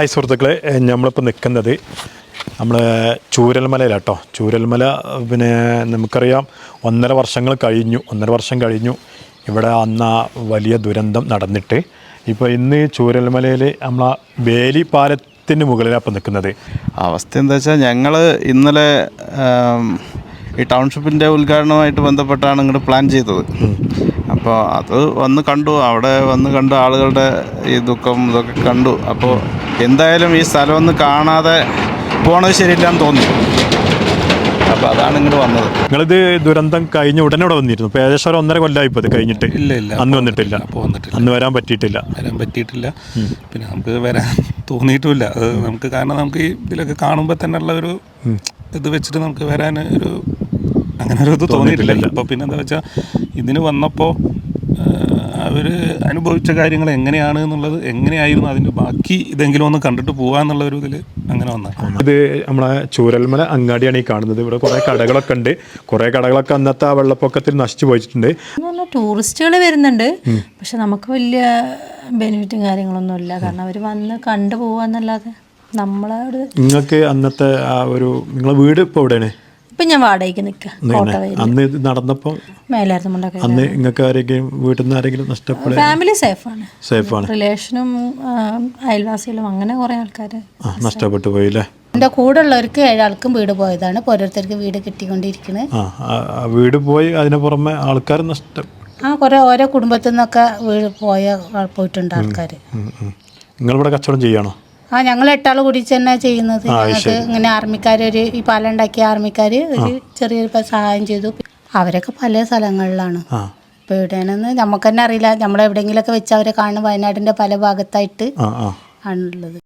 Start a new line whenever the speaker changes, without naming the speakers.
Hi സുഹൃത്തുക്കളെ, നമ്മളിപ്പോൾ നിൽക്കുന്നത് നമ്മൾ ചൂരൽമലയിലാട്ടോ. ചൂരൽമല പിന്നെ നമുക്കറിയാം 1.5 വർഷം കഴിഞ്ഞു ഇവിടെ അന്ന് ആ വലിയ ദുരന്തം നടന്നിട്ട്. ഇപ്പോൾ ഇന്ന് ചൂരൽമലയിൽ നമ്മൾ ആ വേലി പാലത്തിന് മുകളിലാണ് ഇപ്പോൾ നിൽക്കുന്നത്.
അവസ്ഥ എന്താ വെച്ചാൽ ഞങ്ങൾ ഇന്നലെ ഈ ടൗൺഷിപ്പിൻ്റെ ഉദ്ഘാടനവുമായിട്ട് ബന്ധപ്പെട്ടാണ് ഇങ്ങോട്ട് പ്ലാൻ ചെയ്തത്. അപ്പോൾ അത് വന്ന് കണ്ടു, അവിടെ വന്ന് കണ്ടു ആളുകളുടെ ഈ ദുഃഖം ഇതൊക്കെ കണ്ടു. അപ്പോൾ എന്തായാലും ഈ സ്ഥലം ഒന്ന് കാണാതെ പോണത് ശരിയില്ലാന്ന് തോന്നി. അപ്പോൾ അതാണ് ഇങ്ങോട്ട് വന്നത്.
നിങ്ങളിത് ദുരന്തം കഴിഞ്ഞ് ഉടനെ ഇവിടെ വന്നിരുന്നു. ഇപ്പോൾ ഏകദേശം 1.5 കൊല്ലമായിപ്പോൾ ഇത് കഴിഞ്ഞിട്ട്.
ഇല്ല
അന്ന് വന്നിട്ടില്ല. അന്ന് വരാൻ പറ്റിയിട്ടില്ല.
പിന്നെ നമുക്ക് വരാൻ തോന്നിയിട്ടുമില്ല. അത് നമുക്ക് കാരണം നമുക്ക് ഈ ഇതിലൊക്കെ കാണുമ്പോൾ തന്നെ ഉള്ള ഒരു ഇത് വെച്ചിട്ട് നമുക്ക് വരാൻ അങ്ങനെ ഒരു ഇത് തോന്നിയിട്ടില്ല. അപ്പോൾ പിന്നെ എന്താ വെച്ചാൽ ഇതിന് വന്നപ്പോൾ അവർ അനുഭവിച്ച കാര്യങ്ങൾ എങ്ങനെയാണ് എന്നുള്ളത്, എങ്ങനെയായിരുന്നു അതിൻ്റെ ബാക്കി ഇതെങ്കിലും ഒന്ന് കണ്ടിട്ട് പോകാമെന്നുള്ള ഒരു ഇതിൽ അങ്ങനെ വന്നതാണ്.
ഇത് നമ്മളെ ചൂരൽമല അങ്ങാടിയാണ് ഈ കാണുന്നത്. ഇവിടെ കുറേ കടകളൊക്കെ ഉണ്ട്. കുറേ കടകളൊക്കെ അന്നത്തെ ആ വെള്ളപ്പൊക്കത്തിൽ നശിച്ചു പോയിട്ടുണ്ട്.
ടൂറിസ്റ്റുകൾ വരുന്നുണ്ട്, പക്ഷെ നമുക്ക് വലിയ ബെനിഫിറ്റും കാര്യങ്ങളൊന്നും ഇല്ല. കാരണം അവർ വന്ന് കണ്ടു പോവാന്നല്ലാതെ നമ്മളോട്. നിങ്ങൾക്ക്
അന്നത്തെ ആ ഒരു നിങ്ങളെ വീട് ഇപ്പോൾ എവിടെയാണ്?
ഇപ്പം ഞാൻ വാടകയ്ക്ക് നിൽക്കുക.
അന്ന് ഇത് നടന്നപ്പോൾ അന്ന് നിങ്ങൾക്ക് ആരെങ്കിലും വീട്ടിൽ നിന്ന് ആരെങ്കിലും നഷ്ടപ്പെടുക?
ഫാമിലി സേഫാണ്. റിലേഷനും അയൽവാസികളും അങ്ങനെ കുറേ ആൾക്കാർ
നഷ്ടപ്പെട്ടു പോയില്ലേ?
എൻ്റെ കൂടെ ഉള്ളവർക്ക് 7 ആൾക്കും വീട് പോയതാണ്. ഇപ്പോൾ ഓരോരുത്തർക്ക് വീട് കിട്ടിക്കൊണ്ടിരിക്കുന്നത്.
വീട് പോയി, അതിന് പുറമെ ആൾക്കാർ
കുറേ ഓരോ കുടുംബത്തിൽ നിന്നൊക്കെ വീട് പോയിട്ടുണ്ട് ആൾക്കാർ.
നിങ്ങളിവിടെ കച്ചവടം ചെയ്യണോ?
ഞങ്ങൾ 8 ആൾ കൂടി തന്നെ ചെയ്യുന്നത്. ഞങ്ങൾക്ക് ഇങ്ങനെ ആർമിക്കാർ ഈ പാലം ഉണ്ടാക്കിയ ആർമിക്കാർ ഒരു ചെറിയൊരു സഹായം ചെയ്തു. അവരൊക്കെ പല സ്ഥലങ്ങളിലാണ്. ഇപ്പോൾ എവിടെയാണെന്ന് നമുക്ക് തന്നെ അറിയില്ല. നമ്മളെവിടെയെങ്കിലുമൊക്കെ വെച്ച് അവരെ കാണും. വയനാടിൻ്റെ പല ഭാഗത്തായിട്ട് ആണുള്ളത്.